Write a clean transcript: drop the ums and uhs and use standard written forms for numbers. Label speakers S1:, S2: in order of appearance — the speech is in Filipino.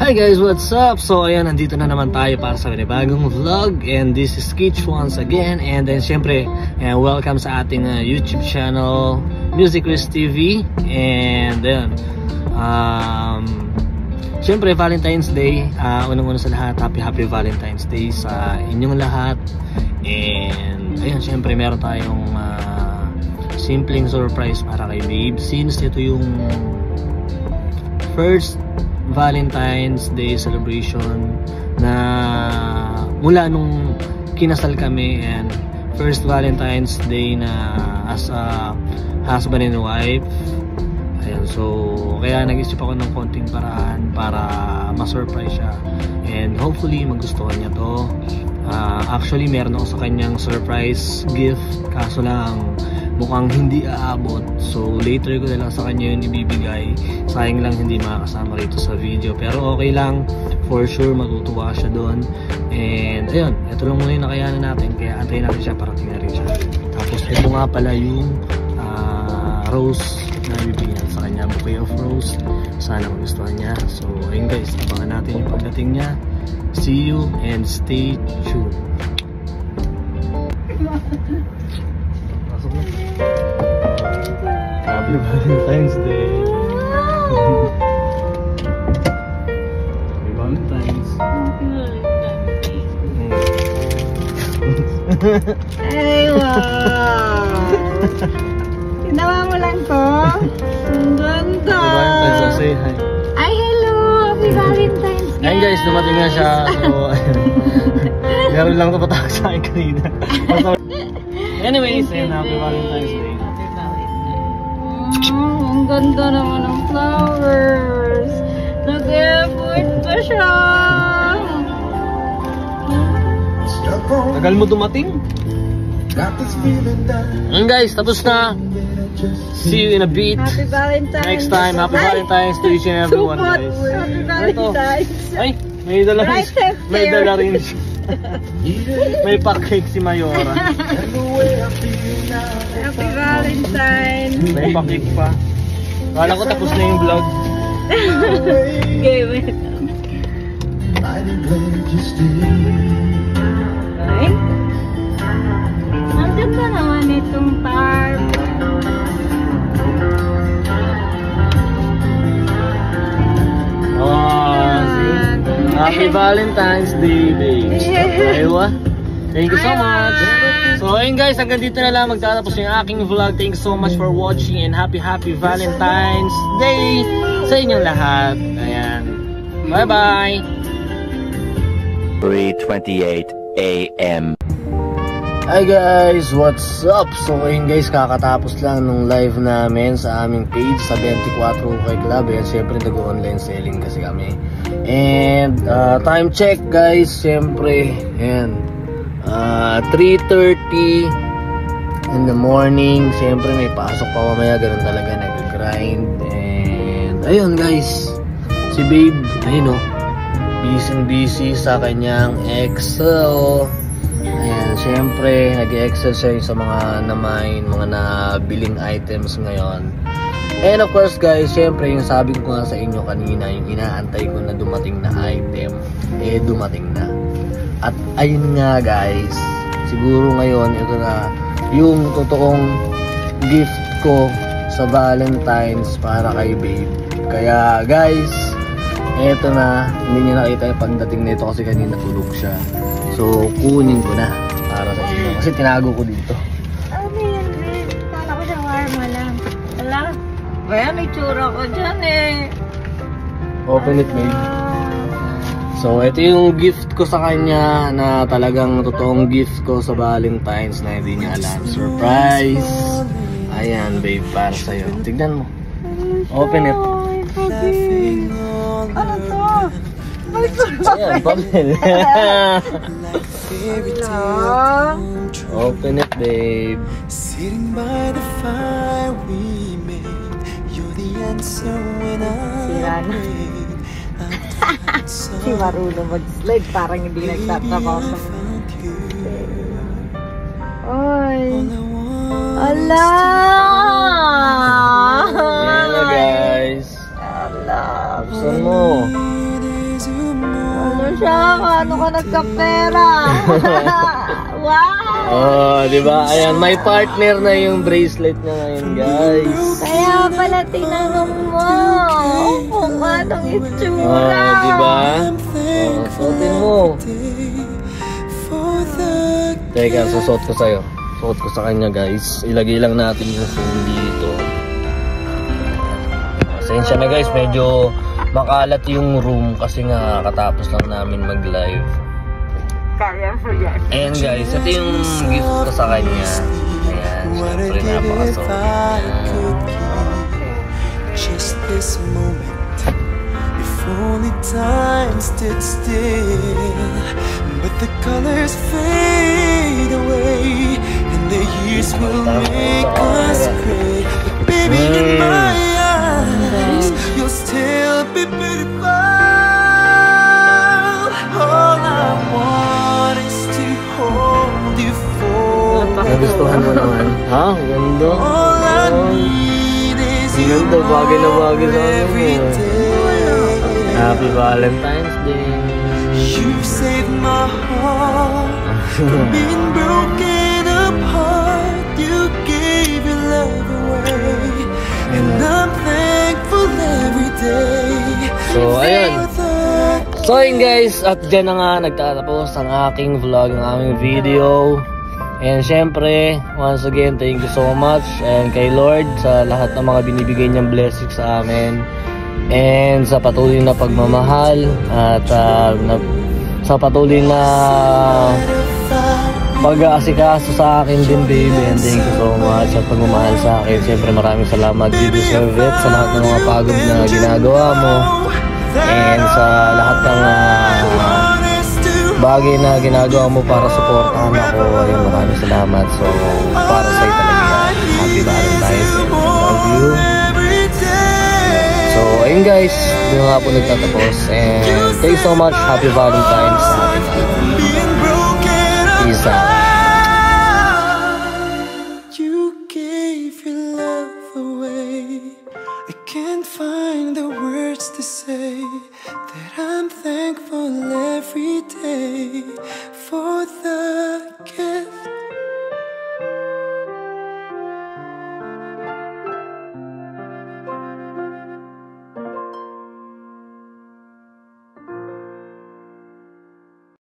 S1: Hi guys, what's up? So ayan, nandito na naman tayo para sa bagong vlog. And this is Kitch once again. And then syempre, welcome sa ating YouTube channel, Music Chris TV. And then syempre, Valentine's Day. Unang-una sa lahat, happy Valentine's Day sa inyong lahat. And ayun, syempre meron tayong simpleng surprise para kay babe. Since ito yung first Valentine's Day celebration na mula nung kinasal kami, and first Valentine's Day na as a husband and wife. Ayan, so kaya nag-isip ako ng konting paraan para ma-surprise siya, and hopefully magustuhan niya to. Actually meron ako sa kanyang surprise gift, kaso lang mukhang hindi aabot, so later ko na lang sa kanya yun ibibigay. Sayang lang hindi makakasama rito sa video, pero okay lang, for sure matutuwa siya doon. And ayun, ito lang muna yung nakayanan natin, kaya antayin natin siya, parating na rin siya. Tapos ito nga pala yung rose na bibigyan sa kanya, bouquet of rose. Sana magustuhan niya. So ayun guys, abangan natin yung pagdating niya. See you and stay tuned. Happy Valentine's Day. Happy Valentine's.
S2: Ay, wow! Ginawa mo lang to? Ang ganda!
S1: Happy Valentine's. So say hi.
S2: Ay, hello! Happy Valentine's Day!
S1: Ayun guys, dumating na siya. So, meron lang ito patak sa akin kanina. Anyways, ayun, Happy Valentine's Day.
S2: Ang ganda naman ng flowers. Nag-effort pa siya.
S1: Tagal mo dumating. Ayun guys, tapos na. See you in a bit.
S2: Happy Valentine's.
S1: Next time, Happy Valentine's to each and everyone, guys.
S2: Happy Valentine's.
S1: Ay, may dala rin. May dala rin. May pa-cake si Mayora.
S2: Happy Valentine's.
S1: May pa-cake pa. Kala ko tapos na yung vlog.
S2: Okay, wait. Ay? Ang ganda naman itong tarp.
S1: Happy Valentine's Day, babe. Aywa. Thank you so much. So ayun guys, hanggang dito na lang magtatapos yung aking vlog. Thanks so much for watching, and happy Valentine's Day sa inyong lahat. Ayan. Bye bye.
S3: 3:28 AM.
S1: Hi guys, what's up? So ayun guys, kakatapos lang nung live namin sa aming page sa 24 kay Club. Ayan, syempre nag-online selling kasi kami. And time check guys, syempre ayan, 3:30 in the morning. Syempre may pasok pa mamaya, ganun talaga, nag-grind. And ayun guys, si babe, ayun o, busy sa kanyang Excel. Ayan, syempre nag-Excel siya sa mga na-mine, mga nabiling items ngayon. And of course guys, syempre yung sabi ko nga sa inyo kanina, yung inaantay ko na dumating na item, dumating na. At ayun nga guys, siguro ngayon ito na yung totoong gift ko sa Valentine's para kay babe. Kaya guys, eto na, hindi niya nakita yung pagdating na ito kasi kanina tulog siya. So kunin ko na para sa inyo kasi tinago ko dito.
S2: Ano yan, babe? Kala ko siya warma lang. Wala. Kaya may tsura ko dyan eh.
S1: Open it, babe. So ito yung gift ko sa kanya, na talagang totoong gift ko sa Valentine's na hindi niya alam. Surprise! Ayan babe, para sa'yo. Tignan mo. Open it.
S2: Ano to? May
S1: Ayan, papel. Open it, babe.
S4: Sitting by the fire we made, you're the answer when I wait.
S2: Si marunong mag-slide, parang hindi nagtatrabaho sa Oy! Ala!
S1: Ayan na guys.
S2: Ala!
S1: Buksan mo.
S2: siya, ano ka nagkapera? Wow!
S1: Oh, di ba? Ayan, may partner na yung bracelet niya ngayon, guys.
S2: Kaya pala tinanong mo kung anong itsura.
S1: Oh, di ba? Oh, suotin mo. Teka, susot ko sa'yo. Suot ko sa kanya, guys. Ilagay lang natin yung phone dito. Pasensya na, guys. Medyo makalat yung room kasi nga katapos lang namin mag-live.
S2: Kaya mo yan.
S1: Ayan, guys. Ito yung gift ko sa kanya. Ayan, syempre napaka-solid niya.
S4: Just this moment, if only time stood still, but the colors fade away, and the years will make us gray. But baby, in my eyes, you'll still be beautiful. All I want is to hold you for.
S1: Nagustuhan mo naman. Ha? Ganda.
S4: All I need is you
S1: Ganda, bagay na bagay sa
S4: every
S1: akin.
S4: day.
S1: Happy Valentine's Day.
S4: You've saved my heart from being broken apart. You gave your love away, and I'm thankful every day.
S1: So, ayun. So, ayun guys, at dyan na nga nagtatapos ang aking vlog, ang aming video. And syempre, once again, thank you so much and kay Lord sa lahat ng mga binibigay niyang blessings sa amin. And sa patuloy na pagmamahal at sa patuloy na pag-aasikaso sa akin din, baby. And thank you so much sa pagmamahal sa akin. Syempre, maraming salamat. You deserve it sa lahat ng mga pagod na ginagawa mo. And sa lahat ng bagay na ginagawa mo para suportahan ako, ayun, maraming salamat. So, para sa'yo talaga yan. Happy Valentine's and I love you. So, ayun guys, doon nga po nagtatapos. And thank you so much. Happy Valentine's sa ating peace out.
S4: You gave your